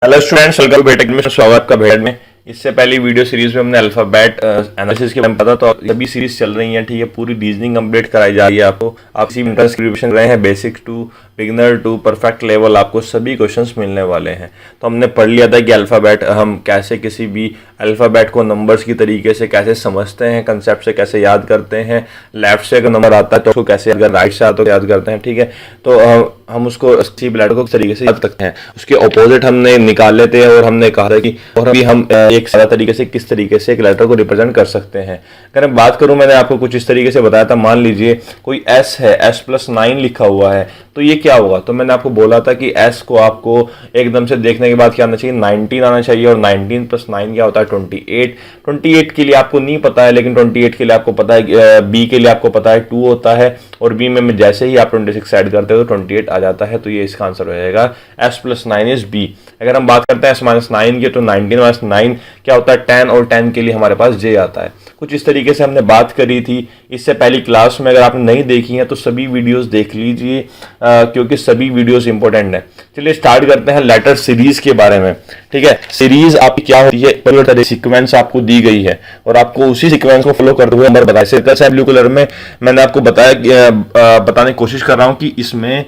Hello students, welcome बेटेक में स्वागत का भेड़ में। इससे पहली वीडियो सीरीज में हमने अल्फाबेट एनालिसिस के बारे में पता, तो सभी सीरीज चल रही हैं, ठीक है। पूरी रीजनिंग कंप्लीट कराई जा रही है आपको। आप इसी इंटरेस्ट की रिविजन रहे हैं, basic to beginner to perfect level, आपको सभी क्वेश्चंस मिलने वाले हैं। तो हमने पढ़ लिया था कि अल्फाबेट हम कैसे किसी भी अल्फाबेट को नंबर्स की तरीके से कैसे समझते हैं, कंसेप्ट से कैसे याद करते हैं। लेफ्ट से अगर नंबर आता है तो उसको कैसे, अगर राइट से आता है तो याद करते हैं, ठीक है। तो हम उसको सी लेटर को तरीके से याद करते हैं। उसके ऑपोजिट हमने निकाल लेते हैं और हमने कहा था कि और अभी हम एक सादा तरीके से किस तरीके से एक लेटर को रिप्रेजेंट कर सकते हैं। अगर मैं बात करूं, मैंने आपको कुछ इस तरीके से बताया था। मान लीजिए कोई एस है, S+9 लिखा हुआ है, तो ये क्या होगा। तो मैंने आपको बोला था कि एस को आपको एकदम से देखने के बाद क्या आना चाहिए, 19 आना चाहिए। और 19 + 9 क्या होता है, 28। 28 के लिए आपको नहीं पता है, लेकिन 28 के लिए आपको पता है, बी के लिए आपको पता है 2 होता है। और बी में जैसे ही आप 26 ऐड करते हो तो 28 आ जाता है। तो ये इसका आंसर हो जाएगा S+9 इज बी। अगर हम बात करते हैं S-9 की, तो 19 - 9 क्या होता है, 10। और 10 के लिए हमारे पास J आता है। कुछ इस तरीके से हमने बात करी थी इससे पहली क्लास में। अगर आपने नहीं देखी है तो सभी वीडियोस देख लीजिए, क्योंकि सभी वीडियोस इंपॉर्टेंट है। चलिए स्टार्ट करते हैं लेटर सीरीज के बारे में, ठीक है। सीरीज आपकी क्या होती है, सीक्वेंस आपको दी गई है और आपको उसी सीक्वेंस को फॉलो करते हुए नंबर बताए। सर्कल है ब्लू कलर में, मैंने आपको बताया, बताने की कोशिश कर रहा हूं कि इसमें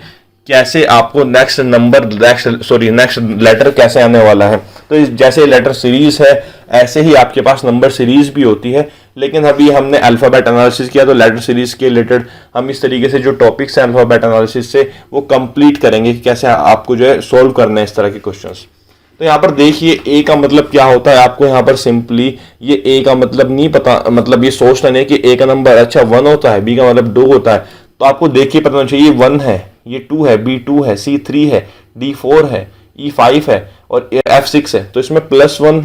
कैसे आपको नेक्स्ट लेटर कैसे आने वाला है। तो जैसे लेटर सीरीज है, ऐसे ही आपके पास नंबर सीरीज भी होती है। लेकिन अभी हमने अल्फाबेट एनालिसिस किया, तो लेटर सीरीज के रिलेटेड हम इस तरीके से जो टॉपिक्स हैं अल्फाबेट एनालिसिस से, वो कंप्लीट करेंगे कि कैसे आपको जो है सोल्व करने हैं इस तरह के क्वेश्चंस। तो यहाँ पर देखिए, ए का मतलब क्या होता है। आपको यहाँ पर सिंपली ये ए का मतलब नहीं पता, मतलब ये सोचना नहीं कि ए का नंबर अच्छा 1 होता है, बी का मतलब 2 होता है। तो आपको देखिए पता होना चाहिए, ये 1 है, ये 2 है, B2 है, C3 है, D4 है, E5 है और F6 है। तो इसमें +1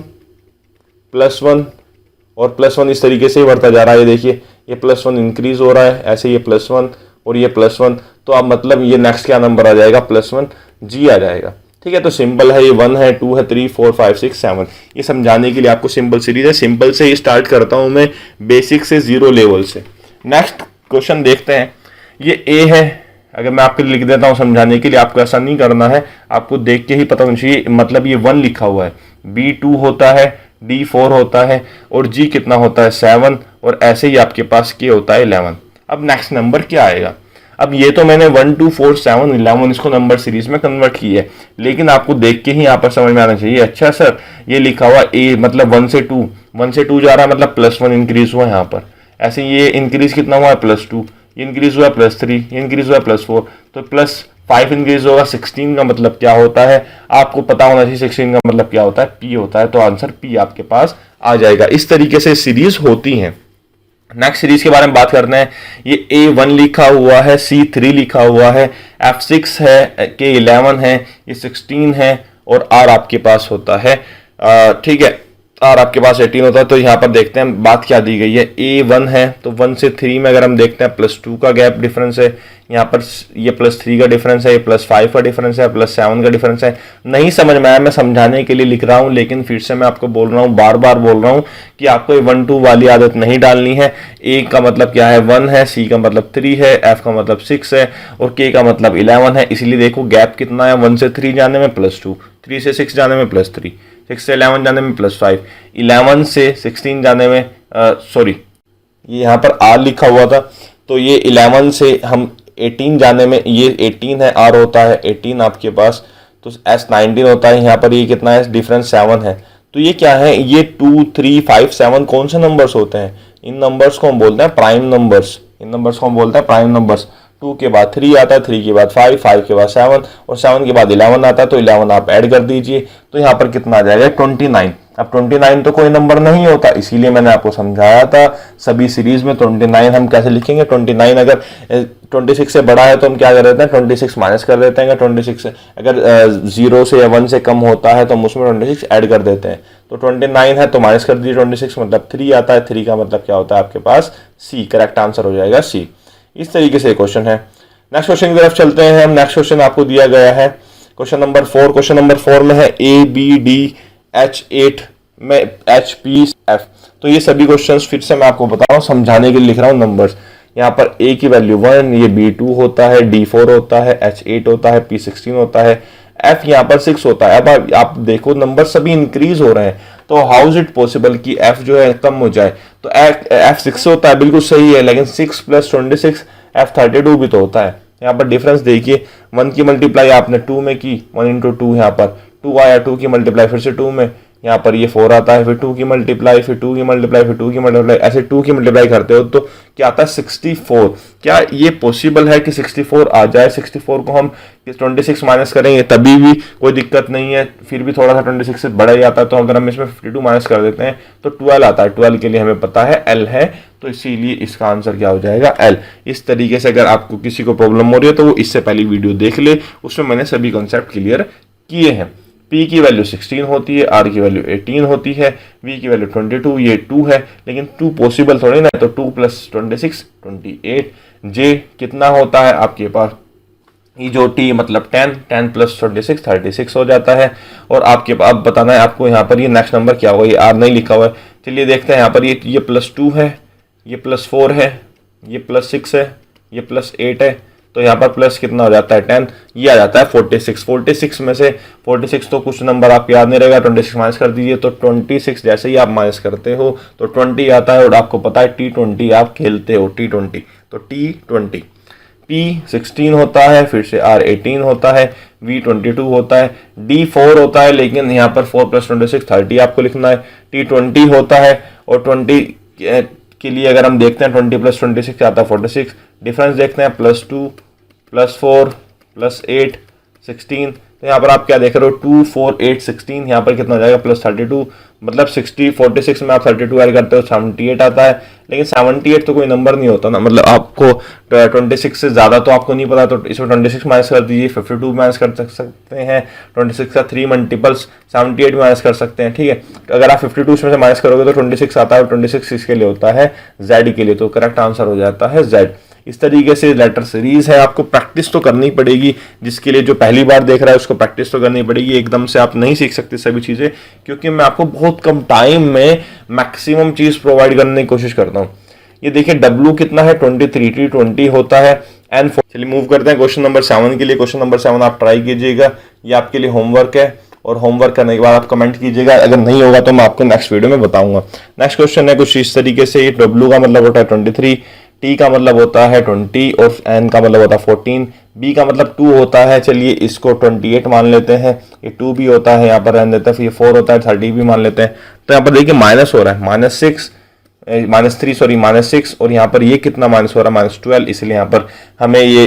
और +1 इस तरीके से ही बढ़ता जा रहा है। ये देखिए, ये +1 इंक्रीज हो रहा है, ऐसे ये +1 और ये +1। तो अब मतलब ये नेक्स्ट क्या नंबर आ जाएगा, +1 G आ जाएगा, ठीक है। तो सिंपल है, ये 1 है, 2 है, 3 4 5 6 7। ये समझाने के लिए आपको सिंपल सीरीज है। सिंपल से ही स्टार्ट करता हूं मैं, बेसिक से 0 लेवल से। नेक्स्ट क्वेश्चन देखते हैं। ये ए है, अगर मैं आपको लिख देता हूं समझाने के लिए, आपको ऐसा नहीं करना है, आपको देख के ही पता होना चाहिए। मतलब ये 1 लिखा हुआ है, B2 होता है, D4 होता है और G कितना होता है, 7। और ऐसे ही आपके पास K होता है 11। अब नेक्स्ट नंबर क्या आएगा। अब ये तो मैंने 1 2 4 7 11 इसको नंबर सीरीज में कन्वर्ट की है, लेकिन आपको देख के ही यहाँ पर समझ में आना चाहिए, अच्छा सर ये लिखा हुआ ए मतलब 1 से 2 जा रहा है, मतलब +1 इंक्रीज हुआ यहाँ पर। ऐसे ये इंक्रीज कितना हुआ है, +2, ये इंक्रीज हुआ +3, ये इंक्रीज हुआ +4, तो +5 इंक्रीज होगा। 16 का मतलब क्या होता है, आपको पता होना चाहिए। 16 का मतलब क्या होता है, P होता है। तो आंसर P आपके पास आ जाएगा। इस तरीके से सीरीज होती हैं। नेक्स्ट सीरीज के बारे में बात करते हैं। ये A1 लिखा हुआ है, C3 लिखा हुआ है, F6 है, K11 है, ये 16 है और R आपके पास होता है, ठीक है। R आपके पास 18 होता है। तो यहाँ पर देखते हैं बात क्या दी गई है। A1 है तो 1 से 3 में अगर हम देखते हैं +2 का गैप डिफरेंस है। यहाँ पर ये +3 का डिफरेंस है, ये +5 का डिफरेंस है, +7 का डिफरेंस है। नहीं समझ में आया, मैं समझाने के लिए लिख रहा हूँ, लेकिन फिर से मैं आपको बोल रहा हूँ, बार बार बोल रहा हूँ कि आपको ये 1 2 वाली आदत नहीं डालनी है। A का मतलब क्या है, 1 है, C का मतलब 3 है, F का मतलब 6 है और K का मतलब 11 है। इसलिए देखो गैप कितना है, 1 से 3 जाने में +2, 3 से 6 जाने में +3, 6 से 11 जाने में +5, 11 से 16 जाने में सॉरी, ये यहाँ पर R लिखा हुआ था, तो ये 11 से हम 18 जाने में, ये 18 है, R होता है 18 आपके पास, तो S 19 होता है। यहाँ पर ये कितना है, डिफरेंस 7 है। तो ये क्या है, ये 2 3 5 7 कौन से नंबर्स होते हैं, इन नंबर्स को हम बोलते हैं प्राइम नंबर्स। इन नंबर्स को हम बोलते हैं प्राइम नंबर्स। 2 के बाद 3 आता है, 3 के बाद 5, 5 के बाद 7 और 7 के बाद 11 आता है। तो 11 आप ऐड कर दीजिए, तो यहाँ पर कितना आ जाएगा, 29। अब 29 तो कोई नंबर नहीं होता, इसीलिए मैंने आपको समझाया था सभी सीरीज में 29 हम कैसे लिखेंगे। 29 अगर 26 से बड़ा है तो हम क्या कर देते हैं, 26 माइनस कर देते हैं। 26 से अगर 0 से या 1 से कम होता है तो हम उसमें 26 ऐड कर देते हैं। तो 29 है तो माइनस कर दीजिए 26, मतलब 3 आता है। 3 का मतलब क्या होता है आपके पास, C। करेक्ट आंसर हो जाएगा C। इस तरीके से क्वेश्चन है। नेक्स्ट क्वेश्चन की तरफ चलते हैं हम। नेक्स्ट क्वेश्चन आपको दिया गया है क्वेश्चन नंबर 4। क्वेश्चन नंबर 4 में है ABDH8 में HPF। तो ये सभी क्वेश्चंस फिर से मैं आपको बता रहा हूँ, समझाने के लिए लिख रहा हूँ नंबर्स। यहाँ पर A की वैल्यू 1, ये B2 होता है, D4 होता है, H8 होता है, P16 होता है, f यहाँ पर 6 होता है। अब आप देखो नंबर सभी इंक्रीज हो रहे हैं, तो हाउ इज इट पॉसिबल कि f जो है कम हो जाए। तो f 6 होता है, बिल्कुल सही है, लेकिन 6 + 26 f 32 भी तो होता है। यहाँ पर डिफरेंस देखिए, 1 की मल्टीप्लाई आपने 2 में की, 1 × 2 यहाँ पर 2 आया, 2 की मल्टीप्लाई फिर से 2 में, यहाँ पर ये 4 आता है, फिर 2 की मल्टीप्लाई, फिर 2 की मल्टीप्लाई, फिर 2 की मल्टीप्लाई, ऐसे 2 की मल्टीप्लाई करते हो तो क्या आता है 64। क्या ये पॉसिबल है कि 64 आ जाए? 64 को हम 26 माइनस करेंगे तभी भी कोई दिक्कत नहीं है, फिर भी थोड़ा सा 26 से बड़ा ही आता है, तो अगर हम इसमें 52 माइनस कर देते हैं तो 12 आता है। 12 के लिए हमें पता है L है, तो इसीलिए इसका आंसर क्या हो जाएगा? L। इस तरीके से अगर आपको किसी को प्रॉब्लम हो रही है तो वो इससे पहली वीडियो देख ले, उसमें मैंने सभी कॉन्सेप्ट क्लियर किए हैं। P की वैल्यू 16 होती है, R की वैल्यू 18 होती है, V की वैल्यू 22, ये 2 है, लेकिन 2 पॉसिबल थोड़ी ना है, तो 2 + 26 28। J कितना होता है आपके पास? ई जो T मतलब 10 + 26 36 हो जाता है। और आपके अब बताना है आपको यहाँ पर ये नेक्स्ट नंबर क्या होगा, ये R नहीं लिखा हुआ है, चलिए देखते हैं। यहाँ पर ये +2 है, ये +4 है, ये +6 है, ये +8 है, तो यहाँ पर प्लस कितना हो जाता है 10, ये आ जाता है 46। 46 में से 46 तो कुछ नंबर आपको याद नहीं रहेगा, 26 माइनस कर दीजिए, तो 26 जैसे ही आप माइनस करते हो तो 20 आता है, और आपको पता है T20 आप खेलते हो, T20, तो T20। P 16 होता है, फिर से R 18 होता है, V 22 होता है, D 4 होता है, लेकिन यहाँ पर 4 + 26 30 आपको लिखना है, T 20 होता है, और 20 के लिए अगर हम देखते हैं 20 + 26 आता है 46। डिफरेंस देखते हैं, +2 +4 +8 16, तो यहाँ पर आप क्या देख रहे हो 2 4 8 16, यहाँ पर कितना हो जाएगा +32, मतलब 46 में आप 32 ऐड करते हो 78 आता है, लेकिन 78 तो कोई नंबर नहीं होता ना, मतलब आपको 26 से ज़्यादा तो आपको नहीं पता, तो इसमें 26 माइनस कर दीजिए, 52 माइनस कर सकते हैं, 26 का 3 मल्टीपल्स 78 माइनस कर सकते हैं, ठीक है। तो अगर आप 52 इसमें से माइनस करोगे तो 26 आता है, और 26 इसके लिए होता है Z के लिए, तो करेक्ट आंसर हो जाता है Z। इस तरीके से लेटर सीरीज है, आपको प्रैक्टिस तो करनी पड़ेगी, जिसके लिए जो पहली बार देख रहा है उसको प्रैक्टिस तो करनी पड़ेगी, एकदम से आप नहीं सीख सकते सभी चीज़ें, क्योंकि मैं आपको बहुत कम टाइम में मैक्सिमम चीज़ प्रोवाइड करने की कोशिश करता हूँ। ये देखिए W कितना है 23, T20 होता है N4। चलिए मूव करते हैं क्वेश्चन नंबर 7 के लिए। क्वेश्चन नंबर 7 आप ट्राई कीजिएगा, ये आपके लिए होमवर्क है, और होमवर्क करने के बाद आप कमेंट कीजिएगा, अगर नहीं होगा तो मैं आपको नेक्स्ट वीडियो में बताऊंगा। नेक्स्ट क्वेश्चन है कुछ इस तरीके से, W का मतलब होता है 23, T का मतलब होता है 20, और N का मतलब होता है 14, B का मतलब 2 होता है, चलिए इसको 28 मान लेते हैं, ये 2 भी होता है, यहाँ पर रहने देते हैं, फिर ये 4 होता है, 30 भी मान लेते हैं। तो यहाँ पर देखिए माइनस हो रहा है, -6, और यहाँ पर ये कितना माइनस हो रहा है -12, इसलिए यहाँ पर हमें ये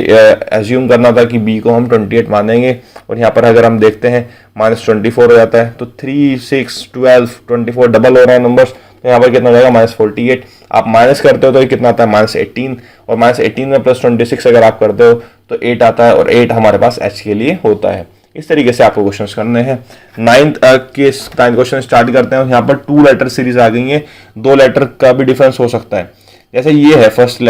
एज्यूम करना था कि B को हम 28 मानेंगे, और यहाँ पर अगर हम देखते हैं -24 हो जाता है, तो 3 6 12 24 डबल हो रहे हैं नंबर्स, तो यहाँ पर कितना हो जाएगा -48। आप माइनस करते हो तो ये कितना आता है -18, और -18 में +26 अगर आप करते हो तो 8 आता है, और 8 हमारे पास H के लिए होता है। इस तरीके से आपको क्वेश्चंस करने हैं। 9th क्वेश्चन स्टार्ट करते हैं। यहाँ पर 2 लेटर सीरीज आ गई है, 2 लेटर का भी डिफरेंस हो सकता है, जैसे ये है फर्स्ट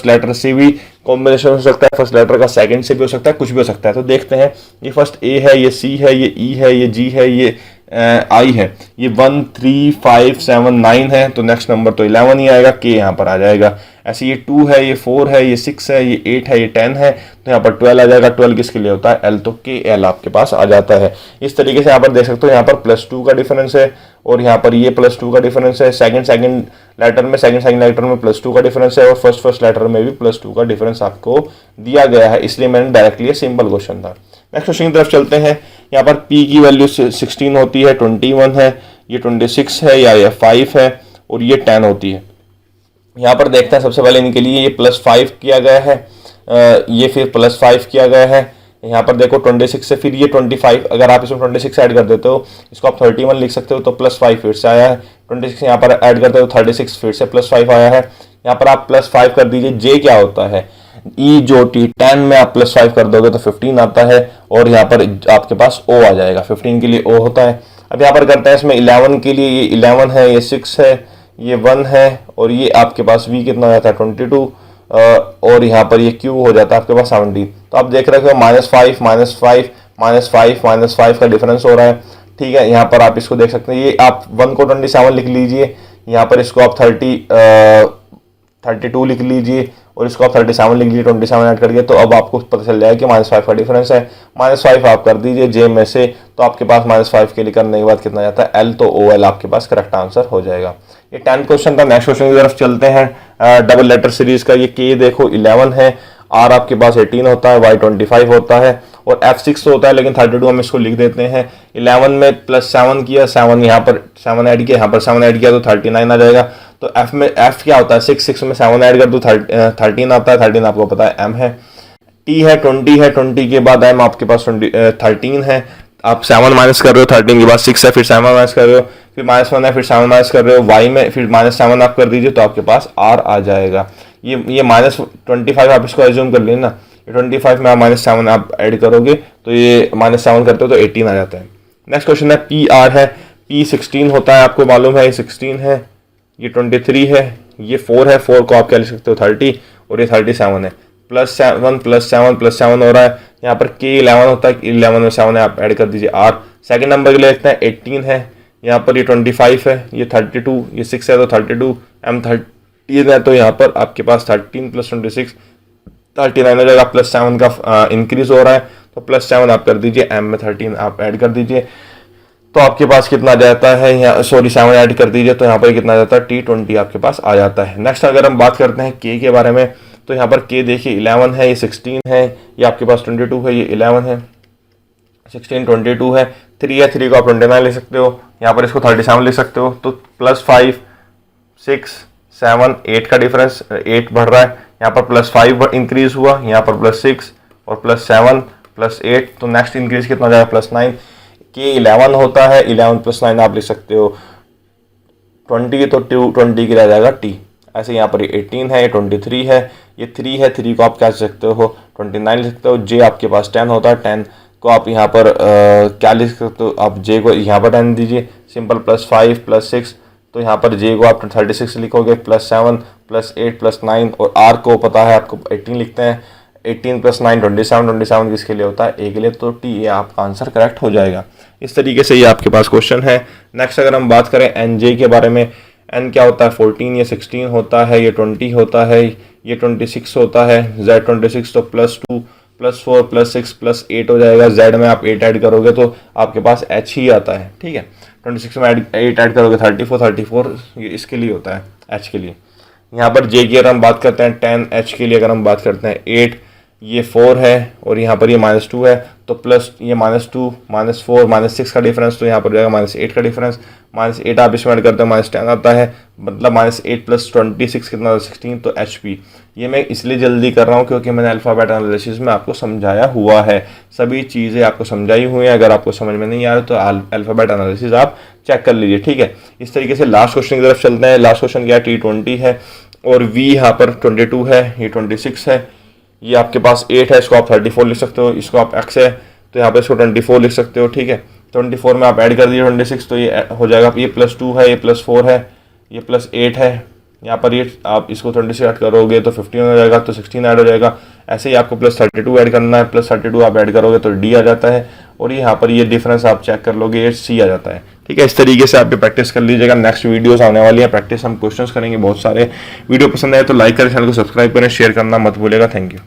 लेटर से भी कॉम्बिनेशन हो सकता है, फर्स्ट लेटर का सेकंड से भी हो सकता है, कुछ भी हो सकता है। तो देखते हैं, ये फर्स्ट A है, ये C है, ये E है, ये G है, ये I है, ये 1 3 5 7 9 है, तो नेक्स्ट नंबर तो 11 ही आएगा, K यहाँ पर आ जाएगा। ऐसे ये 2 है, ये 4 है, ये 6 है, ये 8 है, ये 10 है, तो यहाँ पर 12 आ जाएगा। 12 किसके लिए होता है? L, तो KL आपके पास आ जाता है। इस तरीके से यहाँ पर देख सकते हो, यहाँ पर +2 का डिफरेंस है, और यहाँ पर ये +2 का डिफरेंस है। सेकंड लेटर में +2 का डिफरेंस है, और फर्स्ट लेटर में भी +2 का डिफरेंस आपको दिया गया है, इसलिए मैंने डायरेक्टली ये सिंपल क्वेश्चन था। नेक्स्ट क्वेश्चन की तरफ चलते हैं। यहाँ पर P की वैल्यू 16 होती है, 21 है, ये 26 है, या ये 5 है, और ये 10 होती है। यहाँ पर देखते हैं, सबसे पहले इनके लिए ये +5 किया गया है, ये फिर +5 किया गया है। यहाँ पर देखो 26 से फिर ये 25, अगर आप इसमें 26 ऐड कर देते हो, इसको आप 31 लिख सकते हो, तो +5 फिर से आया है। 26 यहाँ पर ऐड करते हो 36, फिर से +5 आया है। यहाँ पर आप +5 कर दीजिए। J क्या होता है? E जो T 10 में आप +5 कर दोगे तो 15 आता है, और यहाँ पर आपके पास O आ जाएगा, 15 के लिए O होता है। अब यहाँ पर करते हैं, इसमें 11 के लिए ये 11 है, ये 6 है, ये 1 है, और ये आपके पास V कितना हो जाता है 22, और यहाँ पर ये Q हो जाता है आपके पास 17। तो आप देख रहे हो -5 का डिफरेंस हो रहा है, ठीक है। यहाँ पर आप इसको देख सकते हैं, ये आप 1 को 27 लिख लीजिए, यहाँ पर इसको आप 32 लिख लीजिए, और इसको आप 37 लिख लीजिए, 27 ऐड करके, तो अब आपको पता चल जाएगा कि -5 का डिफरेंस है। -5 आप कर दीजिए जे में से, तो आपके पास -5 के लिए करने के बाद कितना जाता है एल, तो ओ एल आपके पास करेक्ट आंसर हो जाएगा। ये 10th क्वेश्चन था। नेक्स्ट क्वेश्चन की तरफ चलते हैं। डबल लेटर सीरीज का ये के देखो 11 है, आर आपके पास 18 होता है, वाई 25 होता है और F6 होता है, लेकिन 32 हम इसको लिख देते हैं। 11 में +7 किया, 7 यहाँ पर 7 ऐड किया, यहाँ पर 7 ऐड किया तो 39 आ जाएगा। तो F में F क्या होता है 6 में 7 ऐड कर दो 13 आता है, 13 आपको पता है M है। T है 20 है, 20 के बाद M आपके पास 13 है। आप 7 माइनस कर रहे हो, 13 के बाद 6 है, फिर 7 माइनस कर रहे हो, फिर -1 है, फिर 7 माइनस कर रहे हो, Y में फिर -7 आप कर दीजिए तो आपके पास R आ जाएगा। ये -25 आप इसको एज्यूम कर लेना, 25 में आप -7 आप ऐड करोगे तो ये -7 करते हो तो 18 आ जाता है। नेक्स्ट क्वेश्चन है PR है, P 16 होता है, आपको मालूम है ये 16 है, ये 23 है, ये 4 है, 4 को आप क्या लिख सकते हो 30 और ये 37 है। +7 +7 +7 हो रहा है, यहाँ पर K 11 होता है, 11 में 7 है, आप ऐड कर दीजिए R। सेकंड नंबर के लिए लिखते हैं 18 है, यहाँ पर ये 25 है, ये 32, ये 6 है तो 32, M 13 है तो यहाँ पर आपके पास 13 + 26 39 हो जाएगा। +7 का इंक्रीज हो रहा है तो +7 आप कर दीजिए, M में 13 आप ऐड कर दीजिए तो आपके पास कितना जाता है, यहाँ 7 ऐड कर दीजिए तो यहाँ पर कितना जाता है T20 आपके पास आ जाता है। नेक्स्ट अगर हम बात करते हैं K के बारे में, तो यहाँ पर K देखिए 11 है, ये 16 है, ये आपके पास 22 है, ये 11 है, 16 22 है, 3 है, 3 को आप 29 लिख सकते हो, यहाँ पर इसको 37 लिख सकते हो। तो +5 6 7 8 का डिफरेंस, 8 बढ़ रहा है, यहाँ पर +5 इंक्रीज हुआ, यहाँ पर +6 और +7 +8, तो नेक्स्ट इंक्रीज कितना जाएगा +9। K 11 होता है, 11 + 9 आप लिख सकते हो 20, तो 20 के लिए आ जाएगा T। ऐसे यहाँ पर 18 है, ये 23 है, ये 3 है, 3 को आप क्या लिख सकते हो 29 लिख सकते हो। J आपके पास 10 होता है, 10 को आप यहाँ पर क्या लिख सकते हो, आप J को यहाँ पर 10 दीजिए, सिंपल +5 +6, तो यहाँ पर J को आप 36 लिखोगे, +7 +8 +9 और R को पता है आपको 18 लिखते हैं, 18 + 9 27, 27 किसके लिए होता है A के लिए, तो T ये आपका आंसर करेक्ट हो जाएगा। इस तरीके से ये आपके पास क्वेश्चन है। नेक्स्ट अगर हम बात करें NJ के बारे में, N क्या होता है 14, ये 16 होता है, ये 20 होता है, ये 26 होता है, Z 26 तो +2 +4 +6 +8 हो जाएगा। Z में आप 8 ऐड करोगे तो आपके पास H ही आता है, ठीक है। 26 में 8 ऐड करोगे 34 ये इसके लिए होता है H के लिए। यहाँ पर J की अगर हम बात करते हैं 10, H के लिए अगर हम बात करते हैं 8, ये 4 है और यहाँ पर ये -2 है, तो प्लस ये -2 -4 -6 का डिफरेंस, तो यहाँ पर जाएगा -8 का डिफरेंस, -8 आप इसमें ऐड करते हो -10 आता है, मतलब -8 + 26 कितना 16, तो HP। ये मैं इसलिए जल्दी कर रहा हूँ क्योंकि मैंने अल्फ़ाबेट एनालिसिस में आपको समझाया हुआ है, सभी चीज़ें आपको समझाई हुई हैं। अगर आपको समझ में नहीं आ रहा तो अल्फ़ाबेट एनालिसिस आप चेक कर लीजिए, ठीक है। इस तरीके से लास्ट क्वेश्चन की तरफ चलते हैं। लास्ट क्वेश्चन क्या है, T20 है और V यहाँ पर 22 है, ये 26 है, ये आपके पास 8 है, इसको आप 34 लिख सकते हो, इसको आप X है तो यहाँ पर इसको 24 लिख सकते हो, ठीक है। 24 में आप ऐड कर दीजिए 26 तो ये हो जाएगा, ये +2 है, ये +4 है, ये +8 है, यहाँ पर ये आप इसको 26 ऐड करोगे तो 15 हो जाएगा, तो 16 ऐड हो जाएगा। ऐसे ही आपको +32 ऐड करना है, +32 आप ऐड करोगे तो D आ जाता है, और यहाँ पर ये डिफरेंस आप चेक कर लोगे, ये C आ जाता है, ठीक है। इस तरीके से आप ये प्रैक्टिस कर लीजिएगा। नेक्स्ट वीडियोस आने वाली है, प्रैक्टिस हम क्वेश्चंस करेंगे बहुत सारे। वीडियो पसंद आए तो लाइक करें, चैनल को सब्सक्राइब करें, शेयर करना मत भूलिएगा। Thank you.